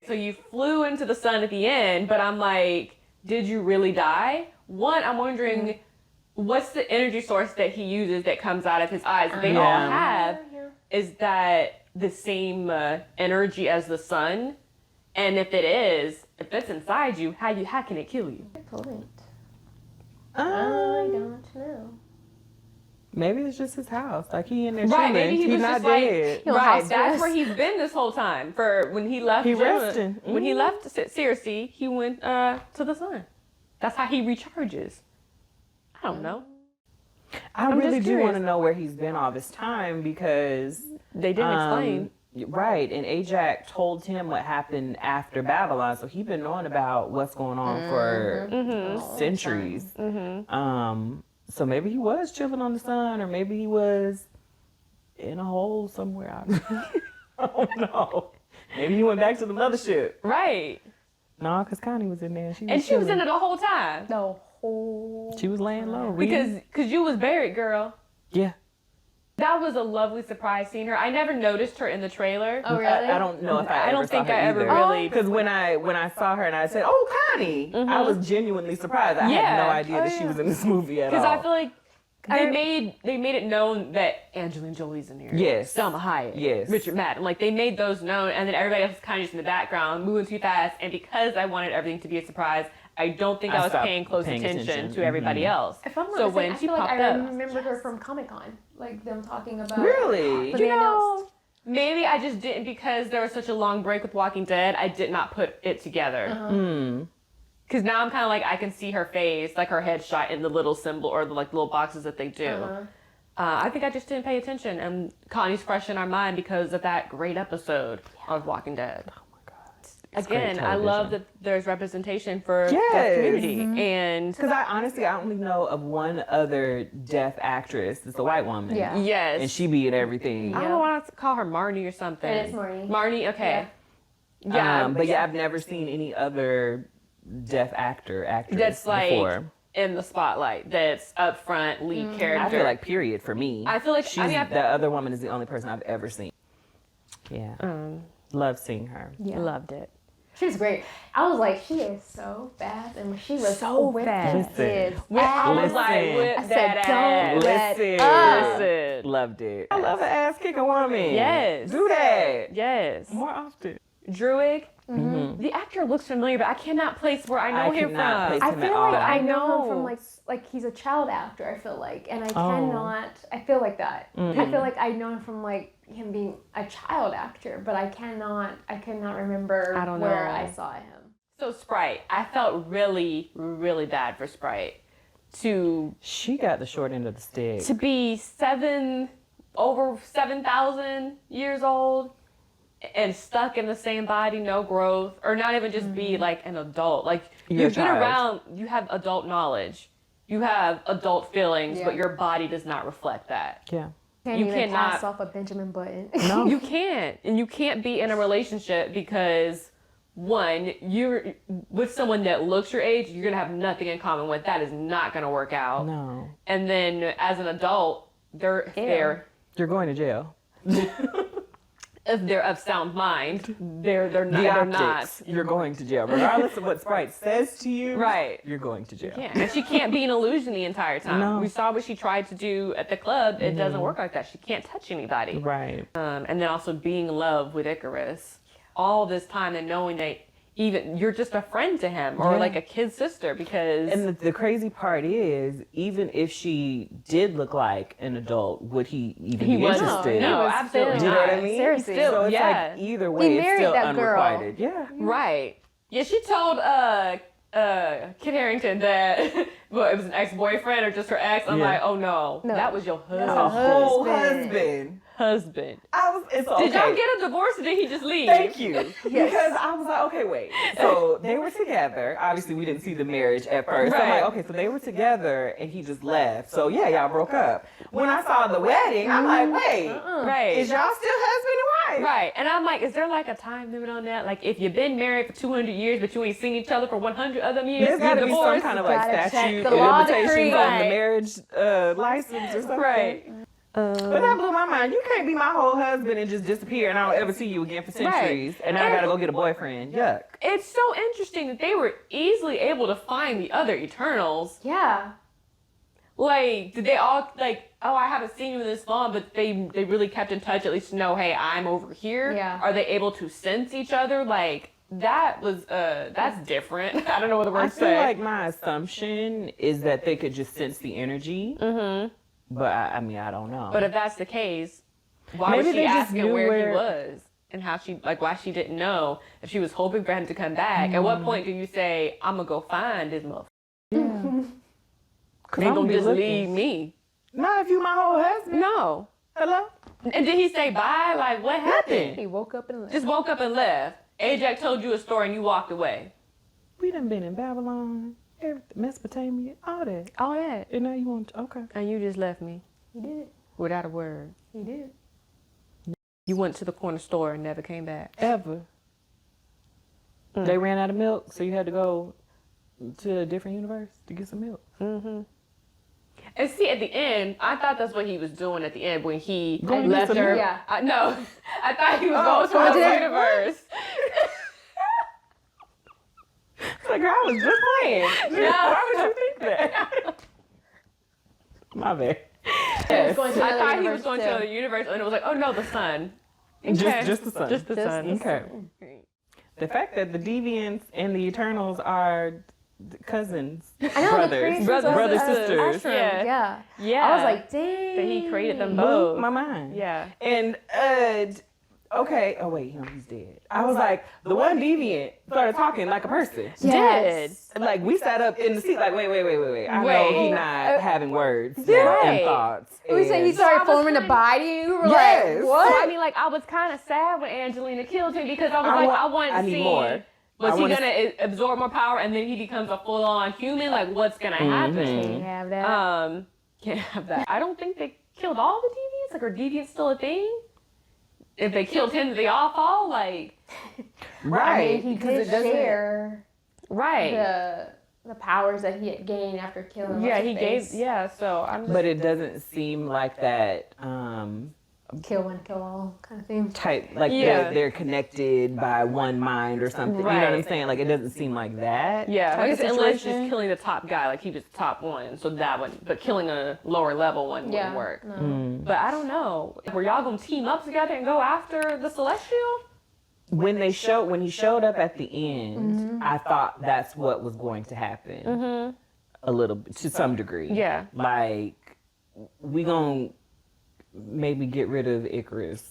so you flew into the sun at the end, but I'm like, did you really die? One, I'm wondering, what's the energy source that he uses that comes out of his eyes that they all have? Is that the same energy as the sun? And if it is, if it's inside you, how can it kill you? Good point. I don't know. Maybe it's just his house. Like he in there right, chilling. maybe he was not just dead. Like, right, that's where he's been this whole time. For when he left, when he left Sersi, he went to the sun. That's how he recharges. I don't know. I really do want to know where he's been all this time because they didn't explain. Right, and Ajak told him what happened after Babylon, so he's been knowing about what's going on for centuries. So maybe he was chilling on the sun, or maybe he was in a hole somewhere. I don't know. Maybe he went back to the mothership. Right. No, because Connie was in there. She was in it the whole time. The whole She was laying low. Because you was buried, girl. Yeah. That was a lovely surprise seeing her. I never noticed her in the trailer. Oh, really? I don't know if I don't think I ever either. really. Because when I saw her and I said, "Oh, Connie," I was genuinely surprised. I had no idea that she was in this movie at all. Because I feel like they made it known that Angelina Jolie's in here. Yes. Selma Hayek. Yes. Richard Madden. Like they made those known, and then everybody else was kind of just in the background, moving too fast. And because I wanted everything to be a surprise, I don't think I was paying close attention to everybody else. If I'm not so mistaken, when I she feel like popped I up, remembered her from Comic-Con, like them talking about. Really? When they announced. Maybe I just didn't, because there was such a long break with Walking Dead. I did not put it together. Because now I'm kind of like, I can see her face, like her headshot in the little symbol or the like little boxes that they do. I think I just didn't pay attention, and Connie's fresh in our mind because of that great episode of Walking Dead. Oh my God! Again, I love that there's representation for deaf community, and because I only know of one other deaf actress. It's a white woman. Yeah. Yes. And she be in everything. I don't know why to call her Marnie or something. It is Marnie. Marnie, okay. Yeah. But I've never seen any other deaf actress that's like before. In the spotlight, that's up front, lead character. I feel like period for me. I feel like the other woman is the only person I've ever seen. Yeah. Love seeing her. Yeah. Loved it. She was great. I was like, she is so fast, and she was so fast. Listen. I was like, whip I said, that don't ass. Listen. Loved it. I love an ass kicking woman. Yes. Do that. Yes. More often. Druig. The actor looks familiar, but I cannot place where I know him from. I feel like I know him from like he's a child actor. I feel like, and I cannot. I feel like that. I feel like I know him from like him being a child actor, but I cannot remember where I saw him. So Sprite, I felt really, really bad for Sprite. She got the short end of the stick. To be over 7,000 years old. And stuck in the same body, no growth, or not even just be like an adult. Like you've been around, you have adult knowledge, you have adult feelings, but your body does not reflect that. Yeah. You cannot pass off a Benjamin Button. No, you can't, and you can't be in a relationship because one, you're with someone that looks your age, you're gonna have nothing in common with. That is not gonna work out. No. And then as an adult, you're going to jail. If they're of sound mind, they're not. You're going to jail. Regardless of what Sprite says to you, right? You're going to jail. Yeah, and she can't be an illusion the entire time. No. We saw what she tried to do at the club. It doesn't work like that. She can't touch anybody. Right. And then also being in love with Ikaris. All this time and knowing that even you're just a friend to him or like a kid sister because... And the crazy part is, even if she did look like an adult, would he even be interested? No, absolutely. Do you know what I mean? Seriously. So it's like either way, it's still unrequited. Girl. Yeah. Right. Yeah, she told Kit Harington that it was an ex-boyfriend or just her ex. I'm like, oh no, that was your husband. A whole husband. It's okay. Did y'all get a divorce or did he just leave? Thank you. Because I was like, okay, wait. So they were together. Obviously, we didn't see the marriage at first. Right. So I'm like, okay, so they were together and he just left. So yeah, y'all broke up. When I saw the wedding, I'm like, wait, is y'all still husband and wife? Right. And I'm like, is there like a time limit on that? Like if you've been married for 200 years, but you ain't seen each other for 100 other years, there's got to be some kind of like statute of limitations on the marriage license or something. Right. But that blew my mind. You can't be my whole husband and just disappear and I don't ever see you again for centuries. Right. And now I gotta go get a boyfriend. Yuck. It's so interesting that they were easily able to find the other Eternals. Yeah. Like, did they all, like, oh, I haven't seen you in this long, but they really kept in touch, at least to know, hey, I'm over here? Yeah. Are they able to sense each other? Like, that was, that's different. I don't know what the word say. I feel like my assumption is that they could just sense the energy. Mm-hmm. But, I mean, I don't know. But if that's the case, why was she asking where he was? And how she, like, why she didn't know if she was hoping for him to come back. At what point do you say, I'm gonna go find this motherfucker? Yeah. They gonna just leave me. Not if you my whole husband. No. Hello? And did he say bye? Like, what happened? He woke up and left. Just woke up and left. Ajak told you a story and you walked away. We done been in Babylon, Mesopotamia, all that. All that. And now you want to, okay. And you just left me. He did. Without a word. He did. You went to the corner store and never came back. Ever. They ran out of milk, so you had to go to a different universe to get some milk. Mm-hmm. And see, at the end, I thought that's what he was doing at the end when he left her. Yeah. No, I thought he was going to another universe. It's like, I was just playing. No. Why would you think that? My bad. Yes. I thought he was going to another universe, and it was like, oh no, the sun. Okay. Just the sun. Just the sun. Okay. The fact that the Deviants and the Eternals are cousins, I know, brothers, sisters. Yeah. I was like, dang. That he created them both. Blew my mind. Yeah. And okay. Oh wait, he's dead. I was like, the one Deviant started talking like a person. Yes. Did. Like we sat up in the seat, like wait. I know he's not having words and thoughts. We said he started forming a body. We were Yes. like, what? So, I mean, like, I was kind of sad when Angelina killed him because I was I want to see. More. Was he gonna absorb more power and then he becomes a full-on human? Like, what's gonna happen? Can't have that. Can't have that. I don't think they killed all the Deviants. Like, are Deviants still a thing? If they killed him, did they all fall? Like, right? I mean, he did share right the powers that he had gained after killing. Yeah, he gave. Yeah, so I'm. But it doesn't seem like that. Kill one, kill all kind of thing. Type like they're connected by one mind or something. Right. You know what I'm saying? Like it doesn't seem like that. Yeah, I guess unless just killing the top guy, like he was the top one, so that one. But killing a lower level one wouldn't work. No. But I don't know. Were y'all gonna team up together and go after the Celestial? When he showed up at the end, I thought that's what was going to happen. A little bit, to some degree. Yeah. Like we gonna maybe get rid of Ikaris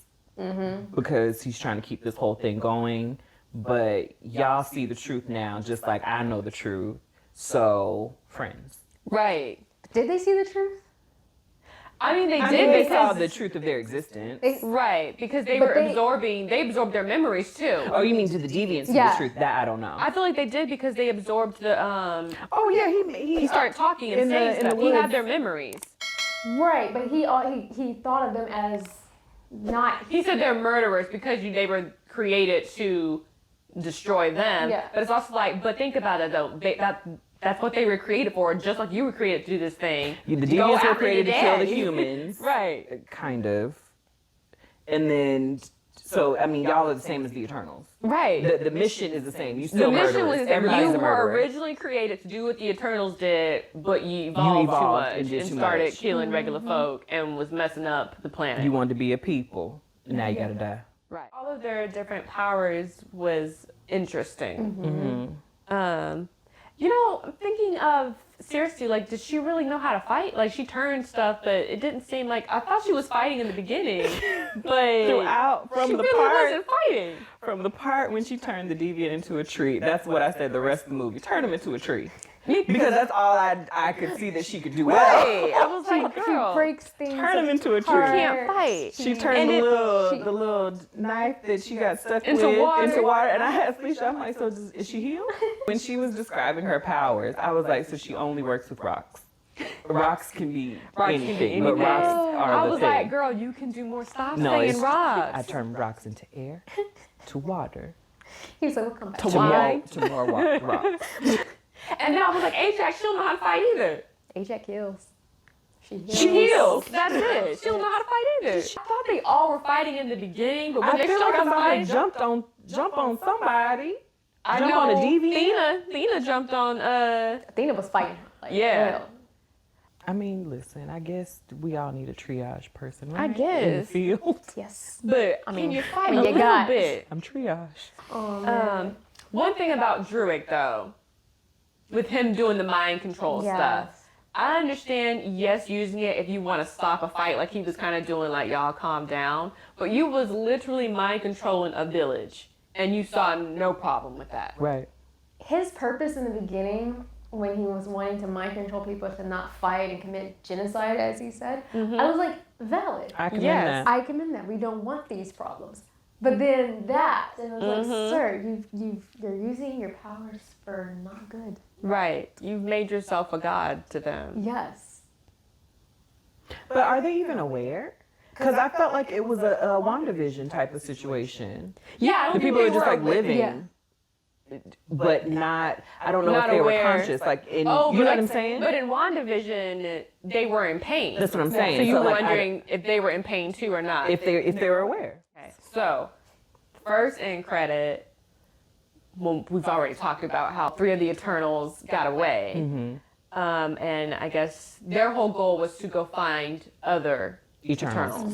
because he's trying to keep this whole thing going. But y'all see the truth now, just like I know the truth. So friends. Right. Did they see the truth? I mean, they They saw the truth of their existence. Right, because they absorbed their memories too. Oh, you mean to the Deviants see the truth? That I don't know. I feel like they did because they absorbed the, Oh yeah, he started talking and saying stuff. He had their memories. Right, but he thought of them as not. He said they're murderers because they were created to destroy them. Yeah. But it's also like, but think about it though. That's what they were created for, just like you were created to do this thing. The Deviants were created to kill the humans. Right. Kind of. And then, so, I mean, y'all are the same as the Eternals. Right. The mission is the same. You still the mission murderers. was Everybody's you a were murderer. originally created to do what the Eternals did, but you evolved too much and started killing regular folk and was messing up the planet. You wanted to be a people. Now you gotta die. Right. All of their different powers was interesting. You know, I'm thinking of Sersi, like, did she really know how to fight? Like, she turned stuff, but it didn't seem like, I thought she was fighting in the beginning, but Throughout, she really wasn't fighting. From the part when she turned the Deviant into a tree, that's what I said the rest of the movie. Turn him into a tree. Because that's all I could see that she could do well. Right. I was like, girl, she breaks things. Turn him into a tree. you can't fight. She turned the little knife that she got stuck into water. And I had Alisha, I'm like, so is she healed? When she was describing her powers, I was like, so she only works with rocks. Rocks can be anything, but rocks are I the was thing. like, girl, you can do more. Stop saying rocks. I turn rocks into air, to water, He was like, we'll come back. to more rocks. And then I was like, Ajak, she don't know how to fight either. Ajak kills. She heals. That's it. She don't know how to fight either. I thought they all were fighting in the beginning, but when I they feel like started somebody fighting, jump on somebody. I jump know on a deviant. Thena jumped on Athena was fighting. Like, Yeah. real. I mean, listen, I guess we all need a triage person, right? I In the guess. field. Yes. But I can mean, you fight when a you little got- bit? I'm triage. Oh, man. One thing about Druig though, with him doing the mind control Yes. stuff, I understand, yes, using it if you want to stop a fight, like he was kind of doing, like, y'all calm down. But you was literally mind controlling a village, and you saw no problem with that. Right. His purpose in the beginning, when he was wanting to mind control people to not fight and commit genocide, as he said, I was like, valid. I commend Yes. that. I commend that. We don't want these problems. But then that, and I was like, sir, you're using your powers for not good. Right. You've made yourself a god to them. Yes. But are they even aware? Because I felt like it was a WandaVision type of situation. Yeah, I don't The think people they are just were like living, Yeah. but not. I don't know Not if they aware. were conscious. Like in, Oh, you know but what I'm saying? But in WandaVision, they were in pain. That's what I'm saying. So you So, were like, wondering if they were in pain too or not. if they were aware. Okay. So, first end credit, well, we've already talked about how 3 of the Eternals got away. And I guess their whole goal was to go find other Eternals.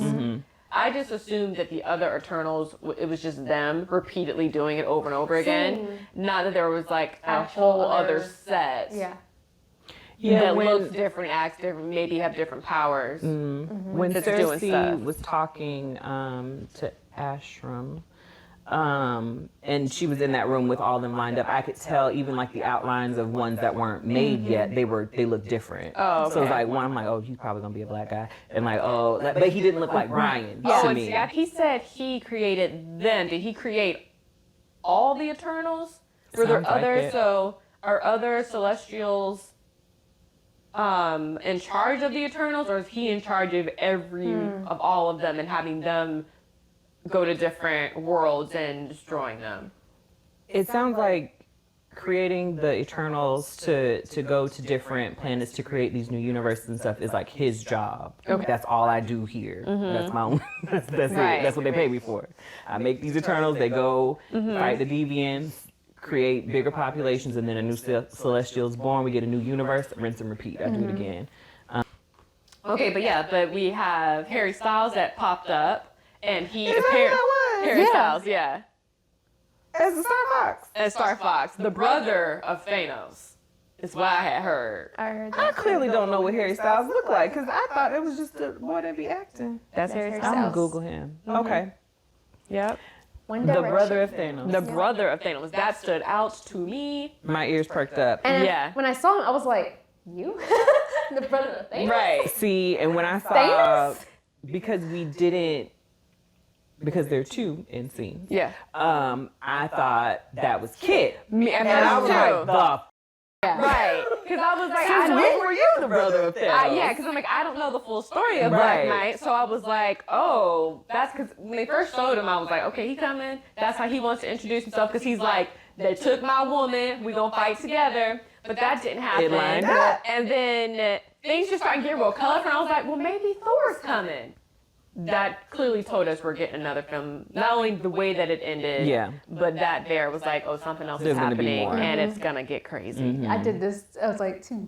I just assumed that the other Eternals, it was just them repeatedly doing it over and over again. Not that there was like a Actual whole other other- set Yeah. Yeah, that when- looks different, acts different, maybe have different powers. When That's doing Sersi stuff. was talking to Ashram, and she was in that room with all them lined up, I could tell even like the outlines of ones that weren't made yet, they looked different. Oh, So it's okay. like one, I'm like, oh, he's probably gonna be a black guy, and like, oh, but he didn't look like Ryan Oh, to and me. see, he said he created them. Did he create all the Eternals? Were there Sounds like others? it. So are other Celestials in charge of the Eternals, or is he in charge of of all of them and having them go to different worlds and destroying them? It sounds like creating the Eternals to go to different planets to create these new universes and stuff is like his job. Okay. That's all I do here. That's my own. That's Right. it. That's what they pay me for. I make these Eternals. They go fight the Deviants, create bigger populations, and then a new Celestial is born. We get a new universe. Rinse and repeat. I do it again. Okay, but we have Harry Styles that popped up, and he Is that who that was? Harry Yeah. Styles, yeah, As the Star Fox. as Star Fox, the brother of Thanos, is what I had heard. I heard I that. clearly don't know what Harry Styles looked like because I thought it was just a boy that be acting. That's Harry Harry I'm Styles. gonna Google him. Okay. Yep. One The Direction. brother of Thanos. The brother of Thanos. That stood out to me. My ears perked up. And Yeah. when I saw him, I was like, you? The brother of Thanos? Right. See, and when I saw, Thanos? because there are 2 in scenes. Yeah. I thought that was Kit, Me and I was like, the right. Because I was like, I since when don't. were you the brother of Thanos? Yeah, because I'm like, I don't know the full story of Right. Black Knight, so I was like, oh, that's because when they first showed him, I was like, okay, he coming. That's how he wants to introduce himself, because he's like, they took my woman, we gonna fight together, but that didn't happen. It lined up. And then things just started getting real colorful, and I was like, well, maybe Thor's coming. That clearly told us we're getting another film. Not only the way that it ended, Yeah. but that there was like, oh, something else There's is gonna be happening, more. and it's gonna get crazy. I did this. I was like, 2.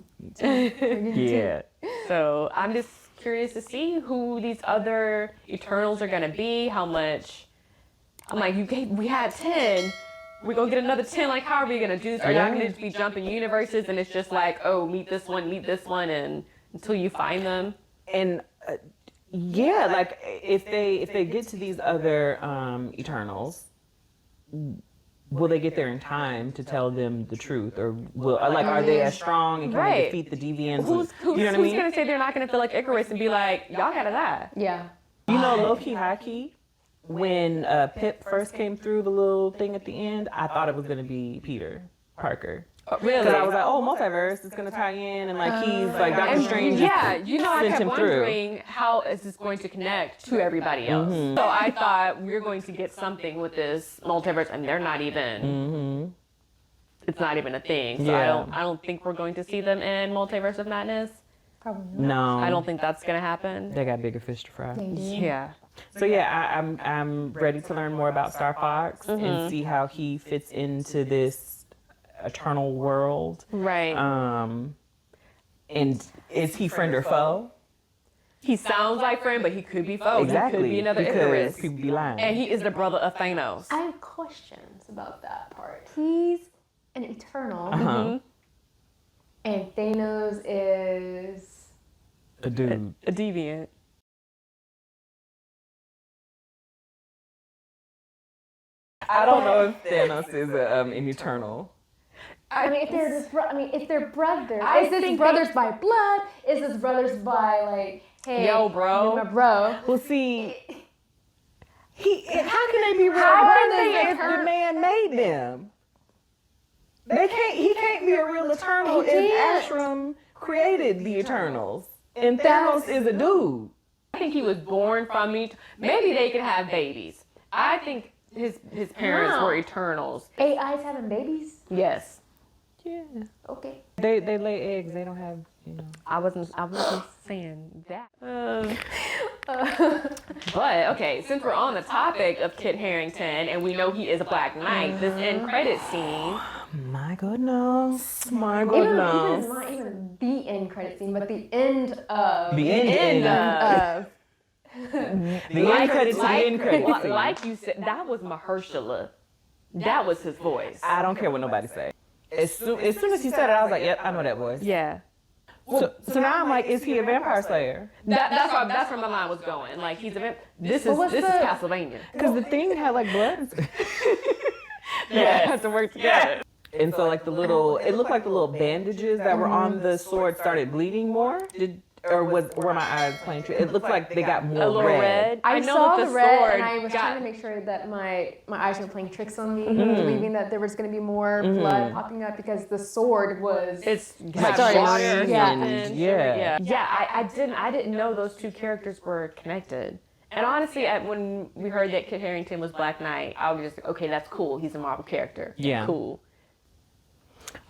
Yeah. So I'm just curious to see who these other Eternals are gonna be. How much? I'm like, we had 10. We're gonna get another 10. Like, how are we gonna do this? Are y'all gonna just be jumping universes and it's just like, oh, meet this one, and until you find them? And yeah, like if they get to these other Eternals, will they get there in time to tell them the truth, or will are they as strong and can they Right. defeat the Deviants? Who's you know what I mean? gonna say they're not gonna feel like Ikaris and be like, y'all gotta die? Yeah. You know, low-key, high-key, when Pip first came through the little thing at the end, I thought it was going to be Peter Parker. Really? Because I was like, oh, multiverse, it's going to tie in, and like he's like Doctor Strange. Yeah, you know, I sent kept him through. wondering how is this going to connect to everybody else. So I thought we were going to get something with this multiverse, and they're not even. It's not even a thing. So Yeah. I don't think we're going to see them in Multiverse of Madness. Probably not. No, I don't think that's gonna happen. They got bigger fish to fry. They do. Yeah. So yeah, I'm ready to learn more about Star Fox and see how he fits into this eternal world. Right. And is he friend or foe? He sounds like friend, but he could be foe. Exactly. He could be another because Ikaris. people be lying. And he is the brother of Thanos. I have questions about that part. He's an Eternal, and Thanos is a dude. A deviant. I don't know if Thanos is an eternal. I mean, if they're if they're brothers, I is this think brothers by blood? Is this brothers by like, hey, Yo, bro. you're my bro? Well, see, how can they be real How can brothers they if hurt- the man made them? They can't. He can't be a real eternal He if can't. Ashram created the Eternals, and Thanos is a dude. I think he was born from me. Maybe they could have babies. I think his parents Wow. were Eternals. AIs having babies? Yes. Yeah. Okay. They lay eggs. They don't have, you know. I wasn't saying that. But okay, since we're on the topic of Kit Harington and we know he is a Black Knight, this end credit scene. My goodness. My Even goodness. not even the end credit scene, but the end of The end. of The end credits. The end credits. Like you said, that was Mahershala. That was his voice. I don't care what nobody say. As soon as he said it, I was like, yep, I know that voice. Yeah. So now I'm like, is he a vampire slayer? That's where my mind was going. Like he's a this is Castlevania. Because the thing had like blood. Yeah, have to work together. And so like it looked like the little bandages that were on the sword started bleeding more. Were my eyes playing trick? It looked like they got more A little red. I know saw that the red, sword and I was got- trying to make sure that my eyes were playing tricks on me, believing that there was going to be more blood popping up because the sword was. It's Like got shimmering water or yeah. something. Yeah. I didn't know those two characters were connected. And honestly, when we heard that Kit Harington was Black Knight, I was just like, okay, that's cool. He's a Marvel character. Yeah. Cool.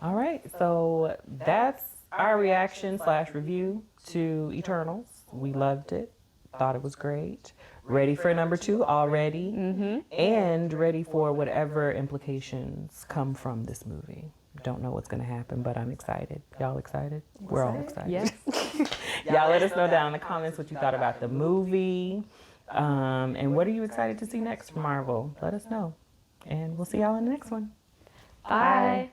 All right, so that's our reaction / review to Eternals. We loved it. Thought it was great. Ready for number 2 already. And ready for whatever implications come from this movie. Don't know what's going to happen, but I'm excited. Y'all excited? We're all excited. Yes. Y'all let us know down in the comments what you thought about the movie. And what are you excited to see next from Marvel? Let us know. And we'll see y'all in the next one. Bye.